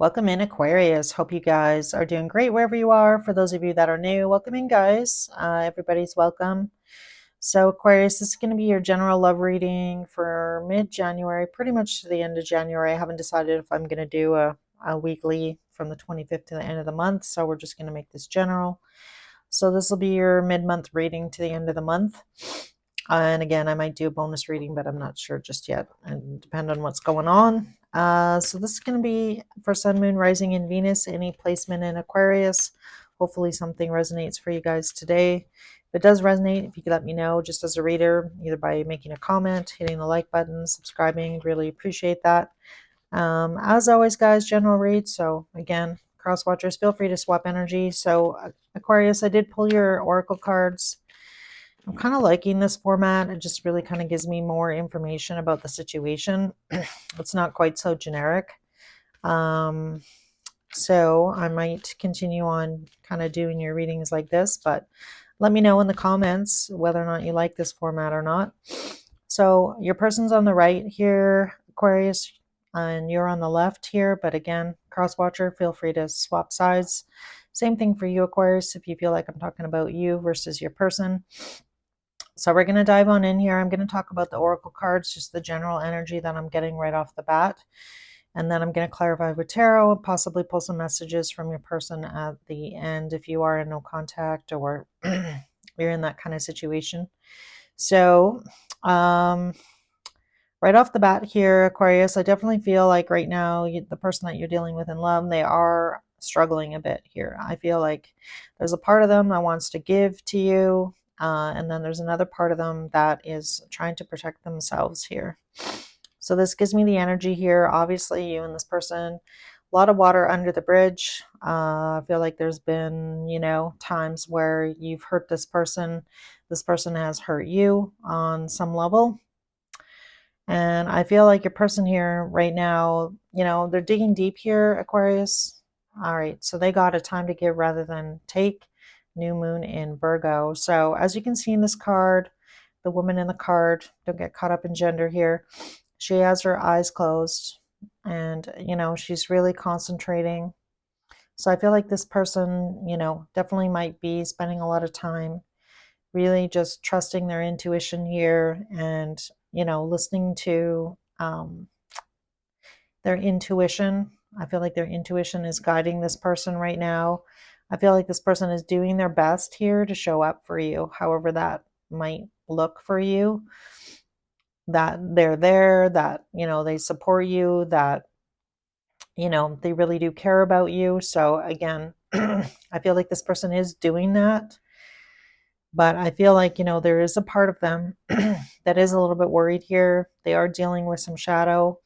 Welcome in, Aquarius. Hope you guys are doing great wherever you are. For those of you that are new, welcome in, guys. Everybody's welcome. So, Aquarius, this is going to be your general love reading for mid-January, pretty much to the end of January. I haven't decided if I'm going to do a weekly from the 25th to the end of the month, so we're just going to make this general. So this will be your mid-month reading to the end of the month. And again, I might do a bonus reading, but I'm not sure just yet. And depend on what's going on. So this is going to be for Sun, Moon, Rising, in Venus, any placement in Aquarius. Hopefully something resonates for you guys today. If it does resonate, if you could let me know just as a reader, either by making a comment, hitting the like button, subscribing, really appreciate that. As always, guys, general read. So again, cross watchers, feel free to swap energy. So Aquarius, I did pull your oracle cards. I'm kind of liking this format. It just really kind of gives me more information about the situation. It's not quite so generic. So I might continue on kind of doing your readings like this, but let me know in the comments whether or not you like this format or not. So your person's on the right here, Aquarius, and you're on the left here. But again, cross watcher, feel free to swap sides. Same thing for you, Aquarius, if you feel like I'm talking about you versus your person. So we're going to dive on in here. I'm going to talk about the oracle cards, just the general energy that I'm getting right off the bat. And then I'm going to clarify with tarot and possibly pull some messages from your person at the end if you are in no contact or you're in that kind of situation. So right off the bat here, Aquarius, I definitely feel like right now the person that you're dealing with in love, they are struggling a bit here. I feel like there's a part of them that wants to give to you. And then there's another part of them that is trying to protect themselves here. So this gives me the energy here. Obviously, you and this person, a lot of water under the bridge. I feel like there's been, times where you've hurt this person. This person has hurt you on some level. And I feel like your person here right now, they're digging deep here, Aquarius. All right, so they got a time to give rather than take. New moon in Virgo. So as you can see in this card, the woman in the card, don't get caught up in gender here. She has her eyes closed and, she's really concentrating. So I feel like this person, definitely might be spending a lot of time really just trusting their intuition here and, listening to their intuition. I feel like their intuition is guiding this person right now. I feel like this person is doing their best here to show up for you, however that might look for you. That they're there, that, they support you, that, they really do care about you. So again, I feel like this person is doing that. But I feel like, there is a part of them that is a little bit worried here. They are dealing with some shadow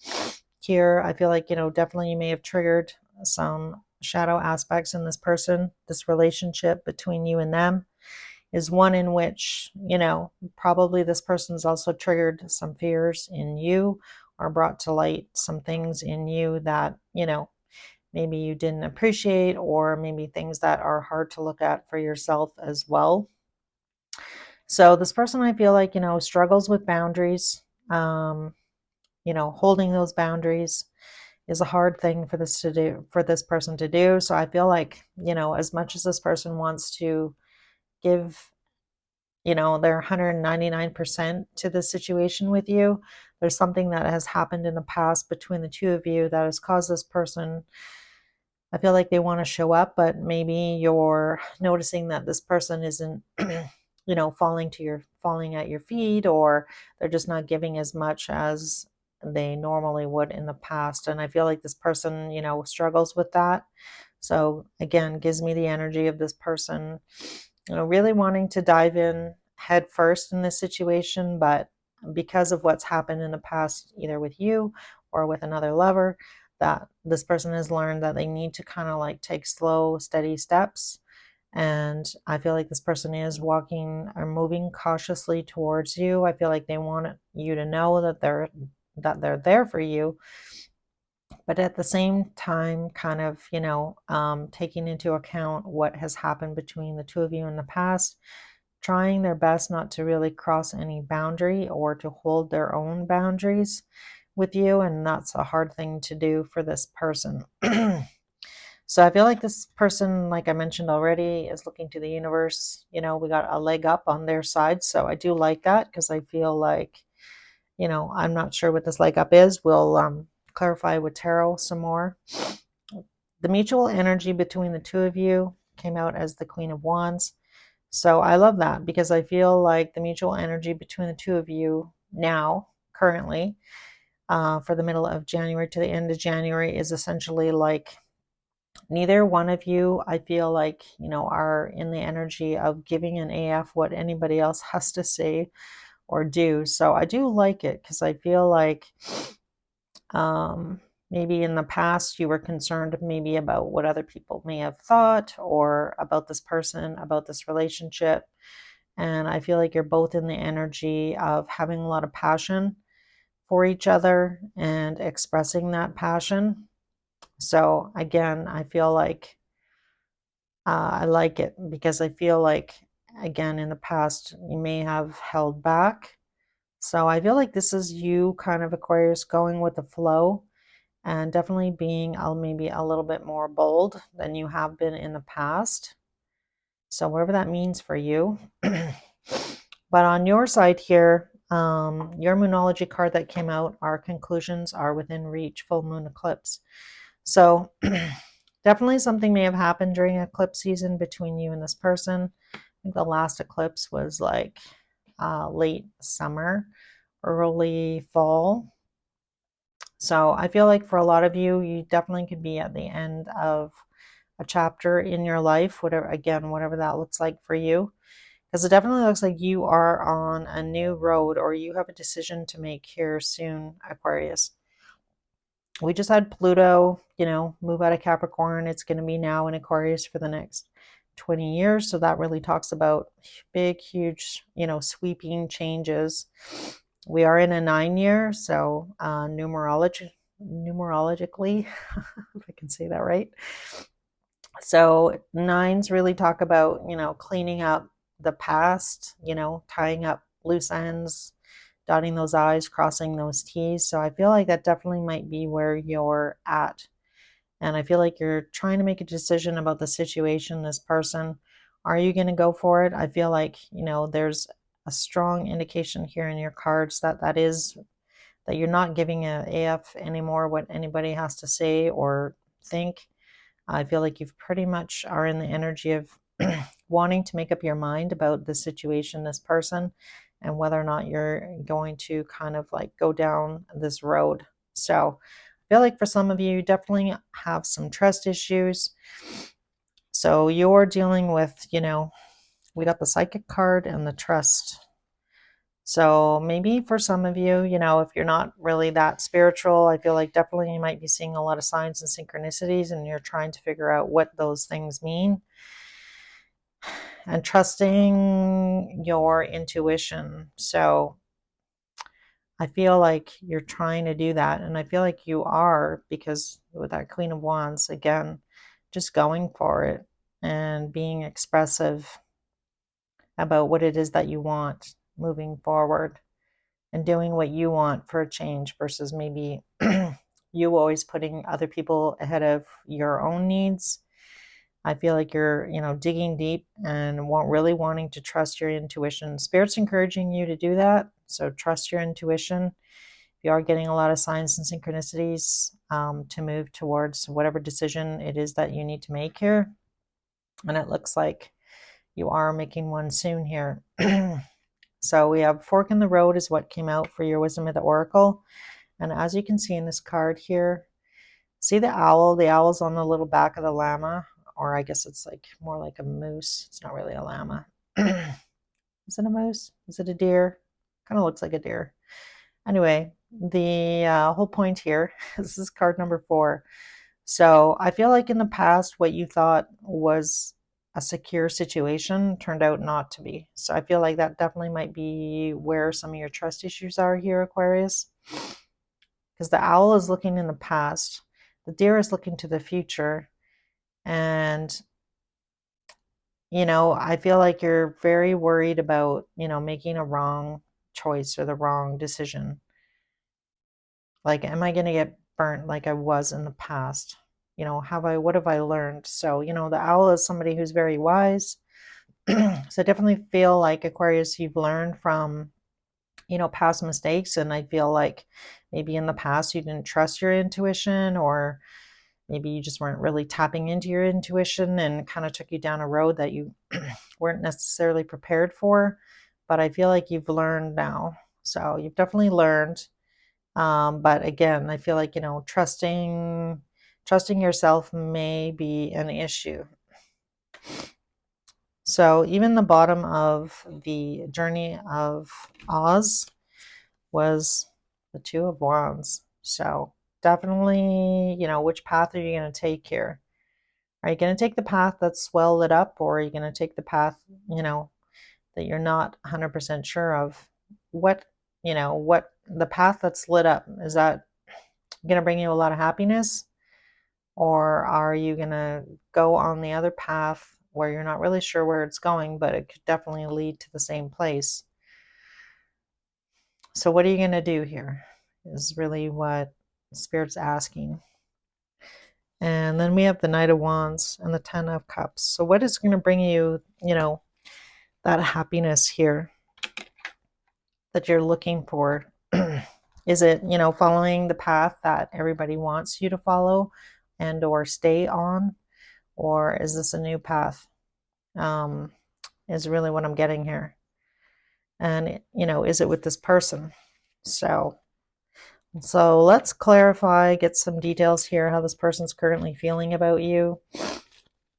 here. I feel like, definitely you may have triggered some shadow aspects in this person. This relationship between you and them is one in which, probably this person's also triggered some fears in you or brought to light some things in you that, maybe you didn't appreciate, or maybe things that are hard to look at for yourself as well. So this person, I feel like, struggles with boundaries. Holding those boundaries is a hard thing for this person to do. So I feel like, as much as this person wants to give, their 199% to the situation with you, there's something that has happened in the past between the two of you that has caused this person, I feel like they want to show up, but maybe you're noticing that this person isn't, falling at your feet, or they're just not giving as much as they normally would in the past. And I feel like this person, struggles with that. So again, gives me the energy of this person, really wanting to dive in head first in this situation, but because of what's happened in the past, either with you or with another lover, that this person has learned that they need to kind of like take slow, steady steps. And I feel like this person is walking or moving cautiously towards you. I feel like they want you to know that they're there for you, but at the same time, kind of, taking into account what has happened between the two of you in the past, trying their best not to really cross any boundary or to hold their own boundaries. with you, and that's a hard thing to do for this person. So I feel like this person, like I mentioned already, is looking to the universe. We got a leg up on their side. So I do like that because I feel like, I'm not sure what this leg up is. We'll clarify with tarot some more. The mutual energy between the two of you came out as the Queen of Wands. So I love that because I feel like the mutual energy between the two of you now, currently, for the middle of January to the end of January is essentially like neither one of you, I feel like, are in the energy of giving an AF what anybody else has to say or do. So I do like it because I feel like maybe in the past you were concerned maybe about what other people may have thought or about this person, about this relationship. And I feel like you're both in the energy of having a lot of passion for each other and expressing that passion. So again, I feel like I like it because I feel like, again, in the past, you may have held back. So I feel like this is you kind of, Aquarius, going with the flow and definitely being maybe a little bit more bold than you have been in the past. So whatever that means for you. But on your side here, your Moonology card that came out, our conclusions are within reach, full moon eclipse. So definitely something may have happened during eclipse season between you and this person. I think the last eclipse was like late summer, early fall. So I feel like for a lot of you, you definitely could be at the end of a chapter in your life, whatever that looks like for you. Because it definitely looks like you are on a new road or you have a decision to make here soon, Aquarius. We just had Pluto, move out of Capricorn. It's going to be now in Aquarius for the next 20 years. So that really talks about big, huge, sweeping changes. We are in a 9-year, so numerologically, if I can say that right. So nines really talk about, cleaning up the past, tying up loose ends, dotting those I's, crossing those T's. So I feel like that definitely might be where you're at. And I feel like you're trying to make a decision about the situation, this person. Are you going to go for it? I feel like, there's a strong indication here in your cards that you're not giving a AF anymore what anybody has to say or think. I feel like you've pretty much are in the energy of wanting to make up your mind about the situation, this person, and whether or not you're going to kind of like go down this road. So I feel like for some of you, you definitely have some trust issues. So you're dealing with, we got the psychic card and the trust. So maybe for some of you, if you're not really that spiritual, I feel like definitely you might be seeing a lot of signs and synchronicities and you're trying to figure out what those things mean and trusting your intuition. So I feel like you're trying to do that. And I feel like you are because with that Queen of Wands, again, just going for it and being expressive about what it is that you want moving forward and doing what you want for a change versus maybe you always putting other people ahead of your own needs. I feel like you're, digging deep and really wanting to trust your intuition. Spirit's encouraging you to do that. So trust your intuition. You are getting a lot of signs and synchronicities to move towards whatever decision it is that you need to make here. And it looks like you are making one soon here. So we have fork in the road is what came out for your Wisdom of the Oracle. And as you can see in this card here, see the owl? The owl's on the little back of the llama, or I guess it's like more like a moose. It's not really a llama. Is it a moose? Is it a deer? Kind of looks like a deer. Anyway, the whole point here, this is card number 4. So I feel like in the past, what you thought was a secure situation turned out not to be. So I feel like that definitely might be where some of your trust issues are here, Aquarius. Because the owl is looking in the past, the deer is looking to the future. And, I feel like you're very worried about, making a wrong choice or the wrong decision. Like, am I going to get burnt like I was in the past? You know, what have I learned? So, you know, the owl is somebody who's very wise. So I definitely feel like, Aquarius, you've learned from, you know, past mistakes. And I feel like maybe in the past you didn't trust your intuition, or maybe you just weren't really tapping into your intuition and kind of took you down a road that you weren't necessarily prepared for. But I feel like you've learned now. So you've definitely learned. But again, I feel like, you know, trusting yourself may be an issue. So even the bottom of the Journey of Oz was the Two of Wands. So definitely, you know, which path are you going to take here? Are you going to take the path that's well lit up, or are you going to take the path, you know, that you're not 100% sure of? What, you know, what the path that's lit up, is that going to bring you a lot of happiness? Or are you going to go on the other path where you're not really sure where it's going, but it could definitely lead to the same place? So what are you going to do here is really what Spirit's asking. And then we have the Knight of Wands and the Ten of Cups. So what is going to bring you, you know, that happiness here that you're looking for? Is it, you know, following the path that everybody wants you to follow and or stay on? Or is this a new path? Is really what I'm getting here. And, you know, is it with this person? So let's clarify, get some details here, how this person's currently feeling about you.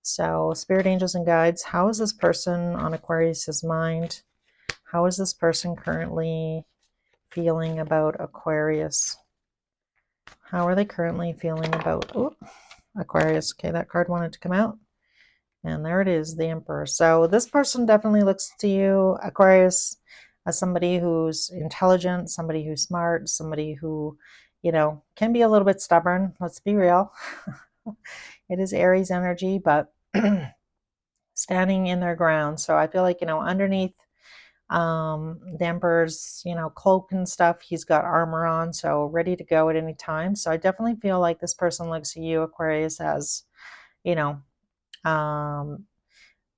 So Spirit, Angels, and Guides, how is this person on Aquarius's mind? How is this person currently feeling about Aquarius? How are they currently feeling about Aquarius? Okay, that card wanted to come out. And there it is, the Emperor. So this person definitely looks to you, Aquarius, as somebody who's intelligent, somebody who's smart, somebody who, you know, can be a little bit stubborn. Let's be real. It is Aries energy, but standing in their ground. So I feel like, you know, underneath the Emperor's, you know, cloak and stuff, he's got armor on, so ready to go at any time. So I definitely feel like this person looks at you, Aquarius, as, you know,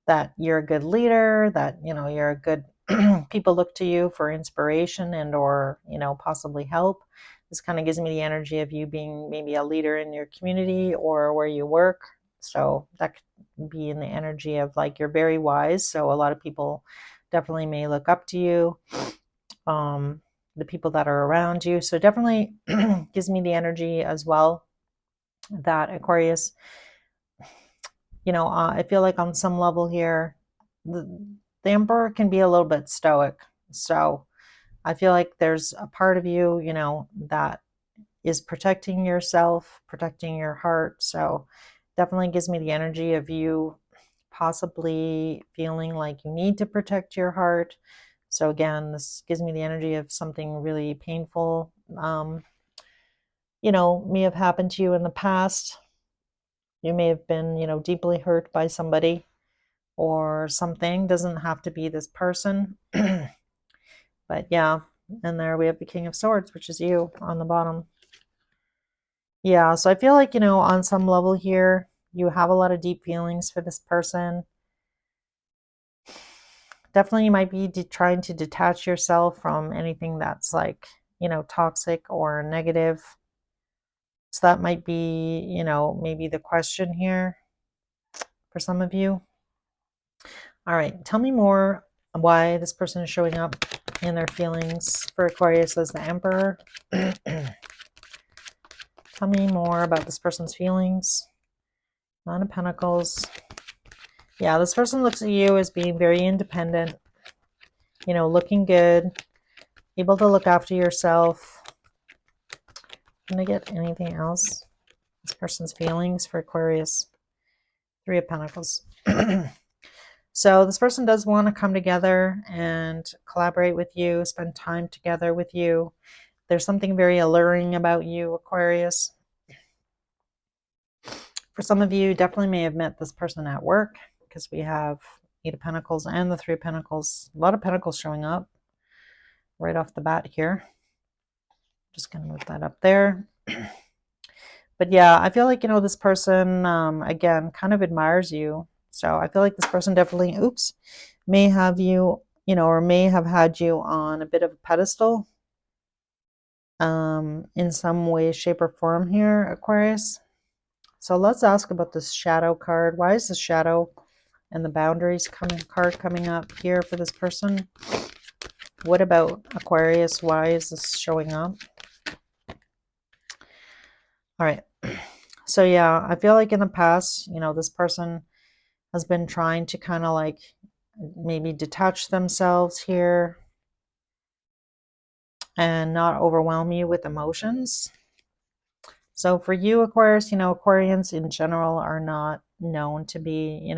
that you're a good leader, that, you know, you're a good people look to you for inspiration and or, you know, possibly help. This kind of gives me the energy of you being maybe a leader in your community or where you work. So that could be in the energy of like you're very wise, so a lot of people definitely may look up to you, the people that are around you. So definitely gives me the energy as well that Aquarius, you know, I feel like on some level here, the Emperor can be a little bit stoic. So I feel like there's a part of you, you know, that is protecting yourself, protecting your heart. So definitely gives me the energy of you possibly feeling like you need to protect your heart. So again, this gives me the energy of something really painful, you know, may have happened to you in the past. You may have been, you know, deeply hurt by somebody or something. Doesn't have to be this person. But yeah, and there we have the King of Swords, which is you on the bottom. Yeah, so I feel like, you know, on some level here, you have a lot of deep feelings for this person. Definitely you might be trying to detach yourself from anything that's like, you know, toxic or negative. So that might be, you know, maybe the question here for some of you. All right, tell me more why this person is showing up in their feelings for Aquarius as the Emperor. Tell me more about this person's feelings. Nine of Pentacles. Yeah, this person looks at you as being very independent, you know, looking good, able to look after yourself. Can I get anything else? This person's feelings for Aquarius. Three of Pentacles. So this person does want to come together and collaborate with you, spend time together with you. There's something very alluring about you, Aquarius. For some of you, definitely may have met this person at work, because we have Eight of Pentacles and the Three of Pentacles. A lot of Pentacles showing up right off the bat here. Just going to move that up there. But yeah, I feel like, this person, again, kind of admires you. So I feel like this person definitely, oops, may have you, or may have had you on a bit of a pedestal in some way, shape, or form here, Aquarius. So let's ask about this shadow card. Why is the shadow and the boundaries card coming up here for this person? What about Aquarius? Why is this showing up? All right. So yeah, I feel like in the past, this person has been trying to kind of like maybe detach themselves here and not overwhelm you with emotions. So for you, Aquarius, Aquarians in general are not known to be,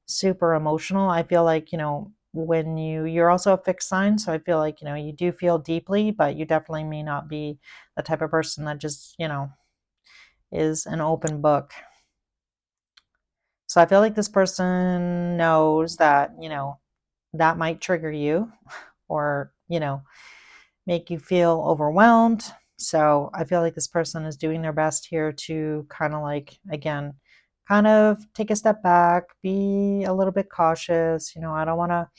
super emotional. I feel like, when you're also a fixed sign, so I feel like, you do feel deeply, but you definitely may not be the type of person that just, is an open book. So I feel like this person knows that, that might trigger you or, make you feel overwhelmed. So I feel like this person is doing their best here to kind of like, again, kind of take a step back, be a little bit cautious. I don't want to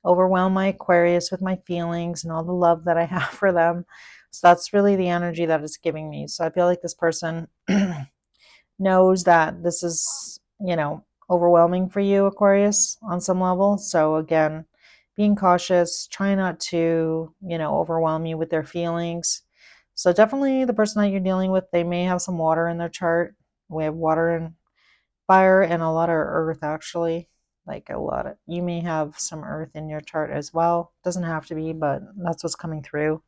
overwhelm my Aquarius with my feelings and all the love that I have for them. So that's really the energy that it's giving me. So I feel like this person knows that this is, overwhelming for you, Aquarius, on some level. So again, being cautious, try not to, overwhelm you with their feelings. So definitely the person that you're dealing with, they may have some water in their chart. We have water and fire and a lot of earth, actually. Like a lot of, you may have some earth in your chart as well. Doesn't have to be, but that's what's coming through.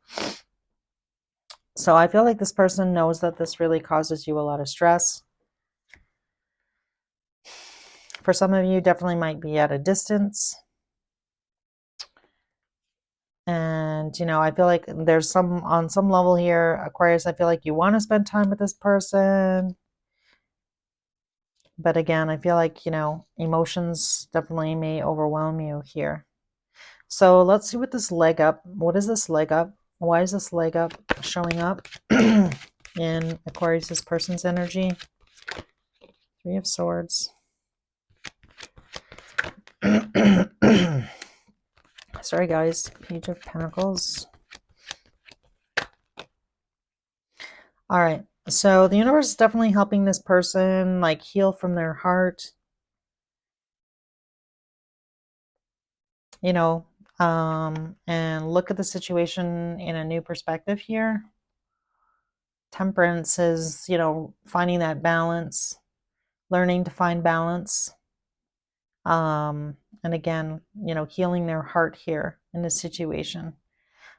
So I feel like this person knows that this really causes you a lot of stress. For some of you, definitely might be at a distance. And, I feel like there's on some level here, Aquarius, I feel like you want to spend time with this person. But again, I feel like, emotions definitely may overwhelm you here. So let's see what this leg up, what is this leg up? Why is this leg up showing up in Aquarius' person's energy? Three of Swords. Sorry, guys. Page of Pentacles. All right. So the universe is definitely helping this person like heal from their heart. And look at the situation in a new perspective here. Temperance is, finding that balance, learning to find balance. And again, healing their heart here in this situation.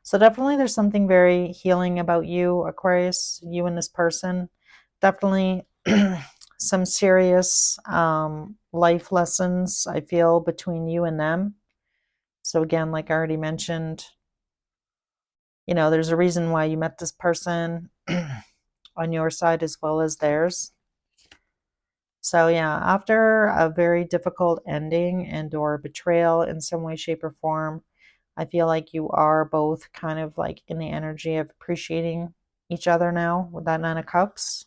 So definitely there's something very healing about you, Aquarius, you and this person. Definitely some serious life lessons, I feel, between you and them. So again, like I already mentioned, there's a reason why you met this person on your side as well as theirs. So yeah, after a very difficult ending and or betrayal in some way, shape, or form, I feel like you are both kind of like in the energy of appreciating each other now with that Nine of Cups.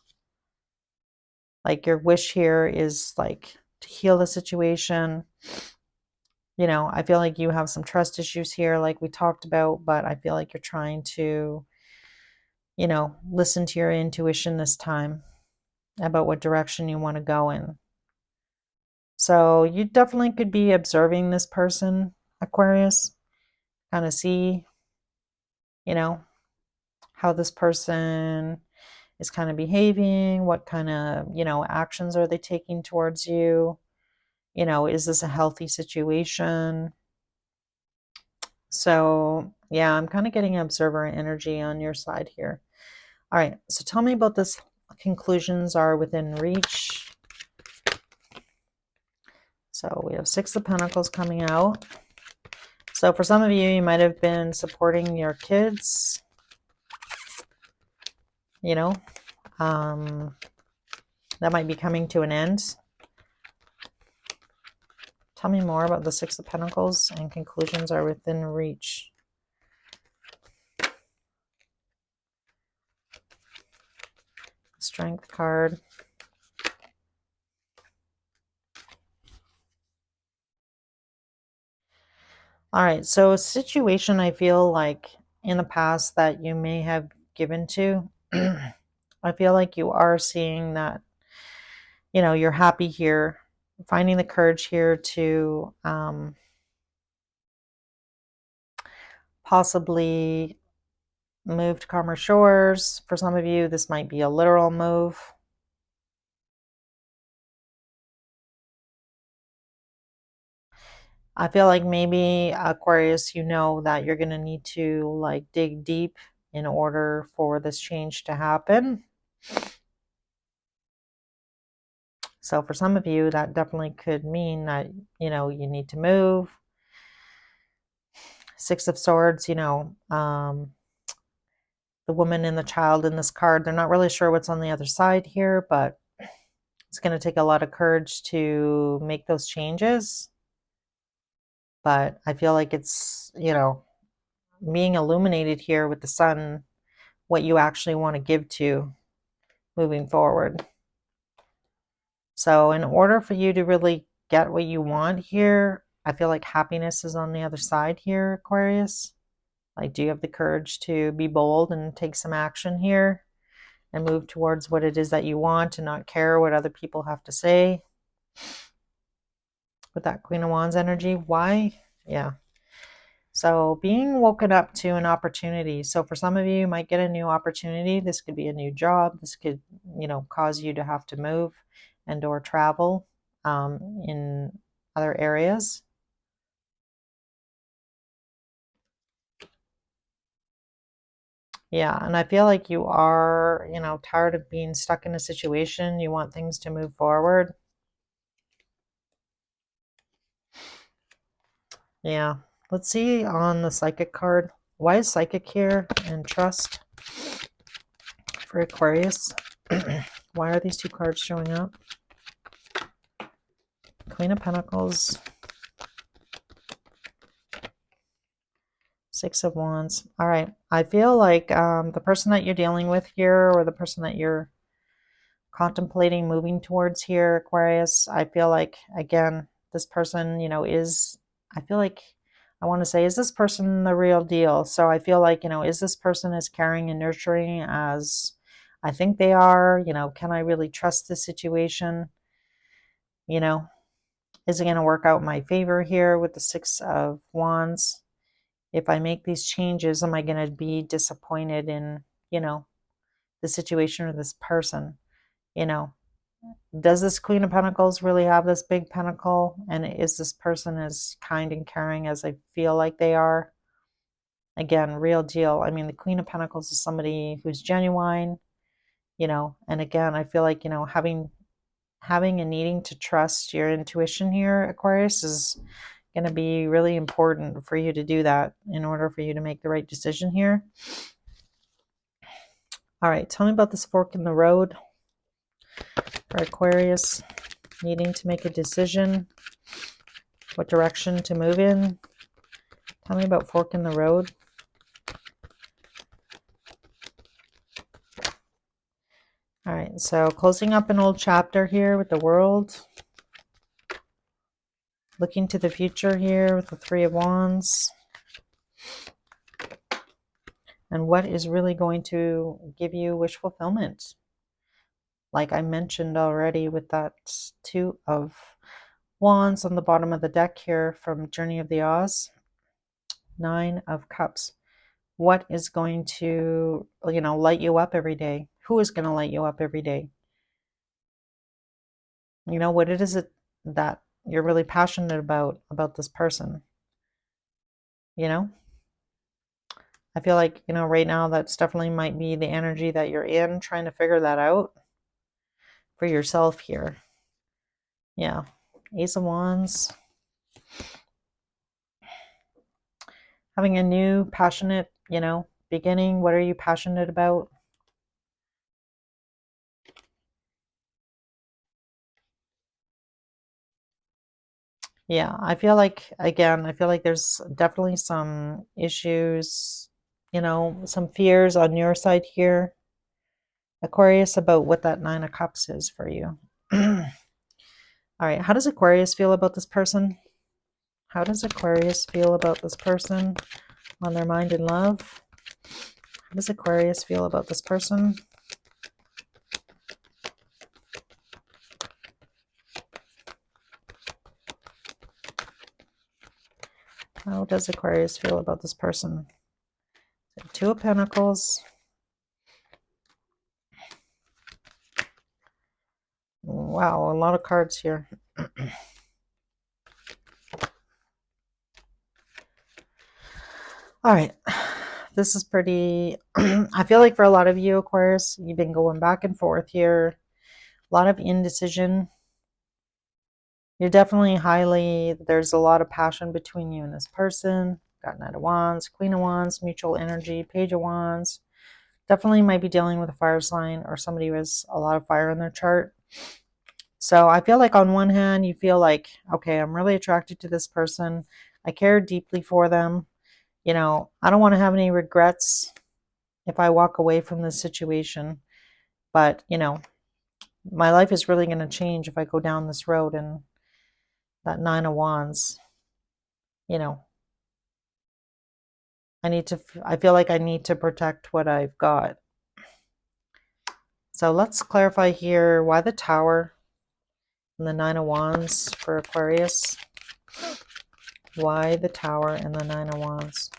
Like your wish here is like to heal the situation. I feel like you have some trust issues here, like we talked about, but I feel like you're trying to, listen to your intuition this time about what direction you want to go in. So you definitely could be observing this person, Aquarius, kind of see, how this person is kind of behaving, what kind of, actions are they taking towards you? Is this a healthy situation? So yeah, I'm kind of getting observer energy on your side here. All right, so tell me about this. Conclusions are within reach. So we have Six of Pentacles coming out. So for some of you, you might have been supporting your kids, that might be coming to an end. Tell me more about the Six of Pentacles, and conclusions are within reach. Strength card. All right, so a situation I feel like in the past that you may have given to, I feel like you are seeing that, you're happy here, finding the courage here to possibly move to calmer shores. For some of you, this might be a literal move. I feel like maybe Aquarius, you know that you're going to need to like dig deep in order for this change to happen. So for some of you, that definitely could mean that, you need to move. Six of Swords, the woman and the child in this card, they're not really sure what's on the other side here, but it's going to take a lot of courage to make those changes. But I feel like it's, being illuminated here with the sun, what you actually want to give to moving forward. So in order for you to really get what you want here, I feel like happiness is on the other side here, Aquarius. Like, do you have the courage to be bold and take some action here and move towards what it is that you want and not care what other people have to say? With that Queen of Wands energy, why? Yeah. So being woken up to an opportunity. So for some of you, you might get a new opportunity. This could be a new job. This could, cause you to have to move and or travel in other areas. Yeah, and I feel like you are, tired of being stuck in a situation. You want things to move forward. Yeah. Let's see on the psychic card. Why is psychic here and trust for Aquarius? Why are these two cards showing up? Queen of Pentacles. Six of Wands. All right. I feel like the person that you're dealing with here, or the person that you're contemplating moving towards here, Aquarius, I feel like, again, this person, I feel like I want to say, is this person the real deal? So I feel like, is this person as caring and nurturing as I think they are? Can I really trust this situation? Is it going to work out in my favor here with the Six of Wands? If I make these changes, am I going to be disappointed in, the situation or this person? Does this Queen of Pentacles really have this big pentacle? And is this person as kind and caring as I feel like they are? Again, real deal. I mean, the Queen of Pentacles is somebody who's genuine, and again, I feel like, having and needing to trust your intuition here, Aquarius, is going to be really important for you to do that in order for you to make the right decision here. All right, tell me about this fork in the road for Aquarius, needing to make a decision, what direction to move in. Tell me about fork in the road. All right, so closing up an old chapter here with the World. Looking to the future here with the Three of Wands. And what is really going to give you wish fulfillment? Like I mentioned already with that Two of Wands on the bottom of the deck here from Journey of the Oz. Nine of Cups. What is going to, light you up every day? Who is going to light you up every day? What it is it that you're really passionate about this person? I feel like, right now that's definitely might be the energy that you're in, trying to figure that out for yourself here. Yeah. Ace of Wands. Having a new passionate, beginning. What are you passionate about? Yeah, I feel like, again, I feel like there's definitely some issues, some fears on your side here. Aquarius, about what that Nine of Cups is for you. All right, how does Aquarius feel about this person? How does Aquarius feel about this person on their mind and love? How does Aquarius feel about this person? How does Aquarius feel about this person? Two of Pentacles. Wow, a lot of cards here. All right. This is pretty... I feel like for a lot of you, Aquarius, you've been going back and forth here. A lot of indecision. You're definitely there's a lot of passion between you and this person. Got Knight of Wands, Queen of Wands, mutual energy, Page of Wands. Definitely might be dealing with a fire sign or somebody who has a lot of fire in their chart. So I feel like on one hand, you feel like, okay, I'm really attracted to this person. I care deeply for them. You know, I don't want to have any regrets if I walk away from this situation. But, you know, my life is really going to change if I go down this road. And that Nine of Wands, you know, I feel like I need to protect what I've got. So let's clarify here why the Tower and the Nine of Wands for Aquarius. Why the Tower and the Nine of Wands?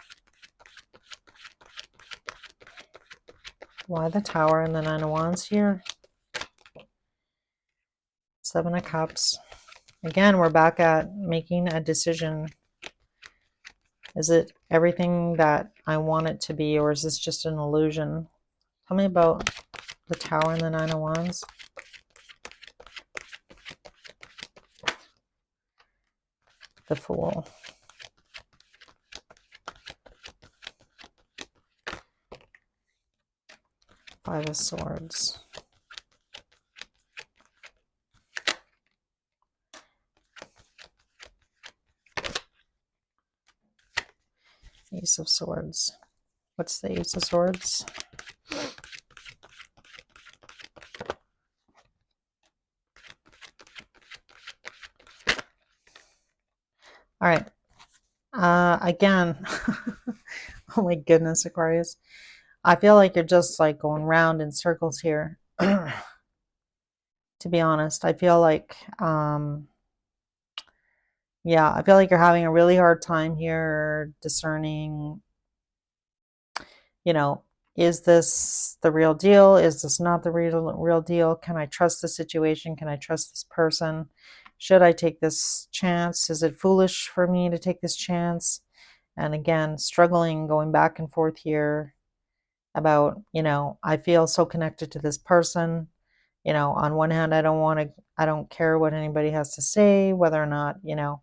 Why the Tower and the Nine of Wands here? Seven of Cups. Again, we're back at making a decision. Is it everything that I want it to be, or is this just an illusion? Tell me about the Tower and the Nine of Wands. The Fool. Five of Swords. Ace of Swords. What's the Ace of Swords? All right. Again, oh my goodness, Aquarius. I feel like you're just like going round in circles here. To be honest, I feel like, yeah, I feel like you're having a really hard time here discerning, you know, is this the real deal? Is this not the real deal? Can I trust the situation? Can I trust this person? Should I take this chance? Is it foolish for me to take this chance? And again, struggling, going back and forth here about, you know, I feel so connected to this person. You know, on one hand, I don't care what anybody has to say, whether or not, you know,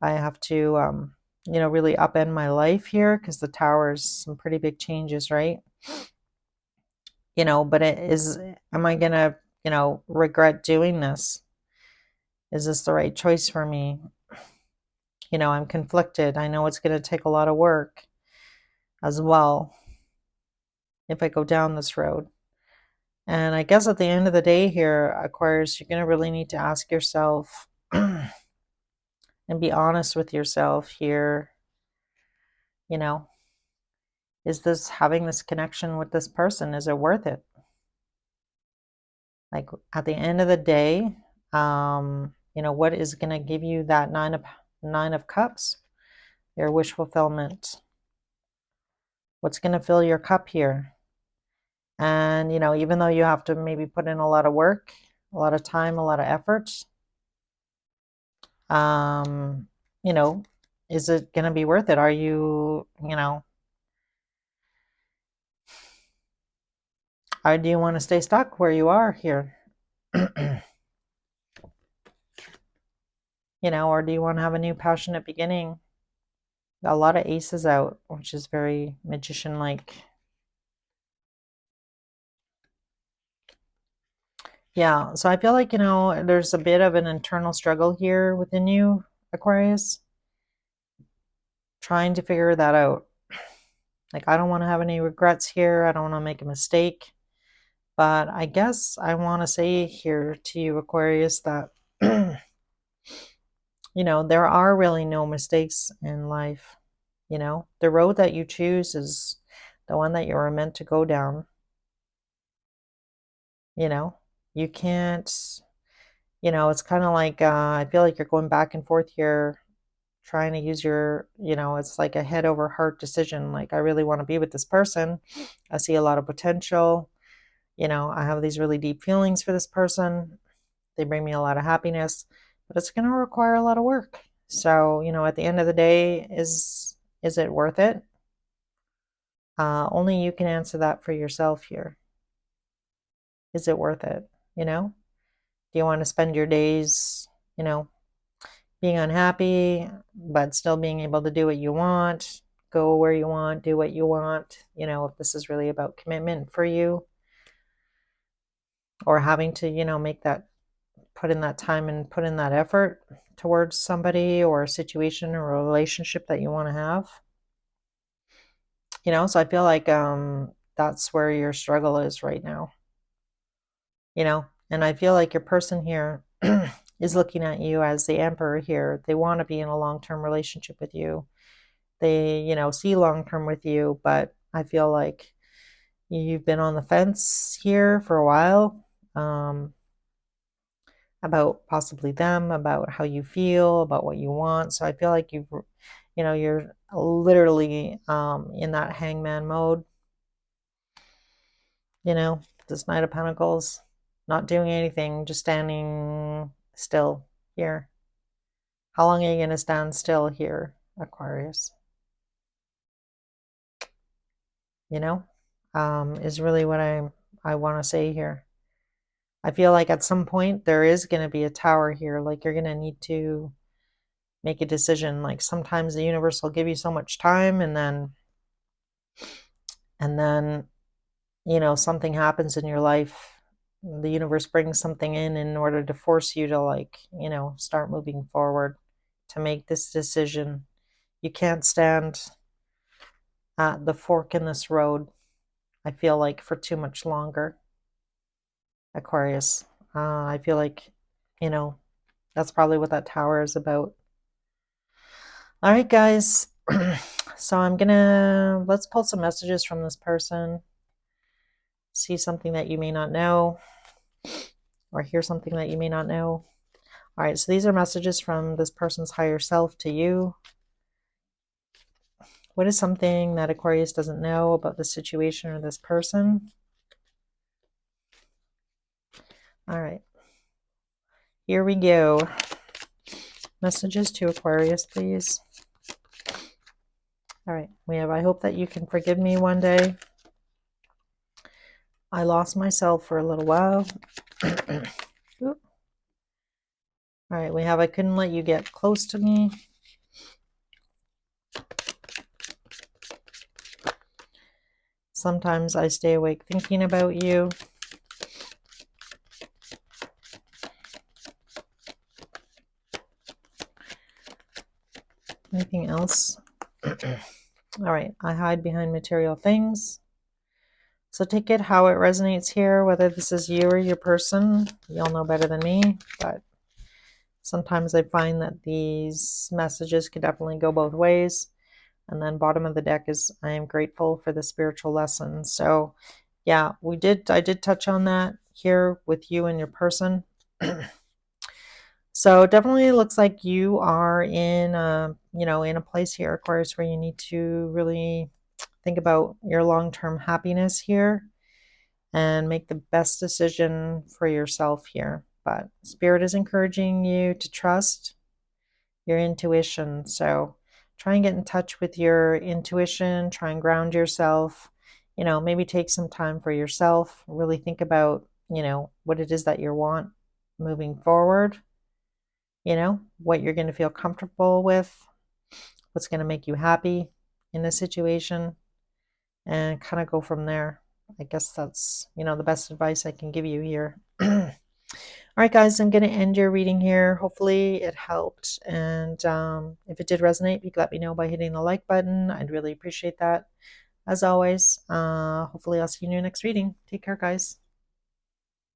I have to, you know, really upend my life here because the Tower is some pretty big changes, right? You know, but am I going to, you know, regret doing this? Is this the right choice for me? You know, I'm conflicted. I know it's going to take a lot of work as well if I go down this road. And I guess at the end of the day here, Aquarius, you're going to really need to ask yourself and be honest with yourself here. You know, is this having this connection with this person? Is it worth it? Like at the end of the day, you know, what is going to give you that nine of cups? Your wish fulfillment. What's going to fill your cup here? And, you know, even though you have to maybe put in a lot of work, a lot of time, a lot of effort, you know, is it going to be worth it? Are you, you know, or do you want to stay stuck where you are here? You know, or do you want to have a new passionate beginning? A lot of aces out, which is very magician-like. Yeah, so I feel like, you know, there's a bit of an internal struggle here within you, Aquarius, trying to figure that out. Like, I don't want to have any regrets here. I don't want to make a mistake. But I guess I want to say here to you, Aquarius, that, you know, there are really no mistakes in life. You know, the road that you choose is the one that you were meant to go down. You know, you can't, you know, it's kind of like, I feel like you're going back and forth here trying to use your, you know, it's like a head over heart decision. Like, I really want to be with this person. I see a lot of potential. You know, I have these really deep feelings for this person. They bring me a lot of happiness, but it's going to require a lot of work. So, you know, at the end of the day, is it worth it? Only you can answer that for yourself here. Is it worth it? You know, do you want to spend your days, you know, being unhappy, but still being able to do what you want, go where you want, do what you want? You know, if this is really about commitment for you, or having to, you know, make that, put in that time and put in that effort towards somebody or a situation or a relationship that you want to have. You know, so I feel like that's where your struggle is right now. You know, and I feel like your person here is looking at you as the emperor here. They want to be in a long-term relationship with you. They, you know, see long-term with you, but I feel like you've been on the fence here for a while, about possibly them, about how you feel, about what you want. So I feel like you've, you know, you're literally in that hangman mode, you know, this Knight of Pentacles, not doing anything, just standing still here. How long are you going to stand still here, Aquarius? You know, is really what I want to say here. I feel like at some point there is going to be a tower here. Like, you're going to need to make a decision. Like, sometimes the universe will give you so much time, and then you know, something happens in your life. The universe brings something in order to force you to, like, you know, start moving forward, to make this decision. You can't stand at the fork in this road, I feel like, for too much longer, Aquarius. I feel like, you know, that's probably what that tower is about. All right, guys. So let's pull some messages from this person, see something that you may not know, or hear something that you may not know. All right, so these are messages from this person's higher self to you. What is something that Aquarius doesn't know about this situation or this person? All right, here we go. Messages to Aquarius, please. All right, we have, I hope that you can forgive me one day. I lost myself for a little while. All right, we have, I couldn't let you get close to me. Sometimes I stay awake thinking about you. Anything else? All right, I hide behind material things. So take it how it resonates here, whether this is you or your person. You'll know better than me, but sometimes I find that these messages could definitely go both ways. And then bottom of the deck is, I am grateful for the spiritual lesson. So yeah, I did touch on that here with you and your person. So definitely looks like you are in you know, in a place here, Aquarius, where you need to really think about your long-term happiness here and make the best decision for yourself here. But Spirit is encouraging you to trust your intuition. So try and get in touch with your intuition, try and ground yourself, you know, maybe take some time for yourself, really think about, you know, what it is that you want moving forward, you know, what you're going to feel comfortable with, what's going to make you happy in this situation, and kind of go from there. I guess that's, you know, the best advice I can give you here. All right, guys, I'm going to end your reading here. Hopefully it helped. And if it did resonate, you can let me know by hitting the like button. I'd really appreciate that. As always, hopefully I'll see you in your next reading. Take care, guys.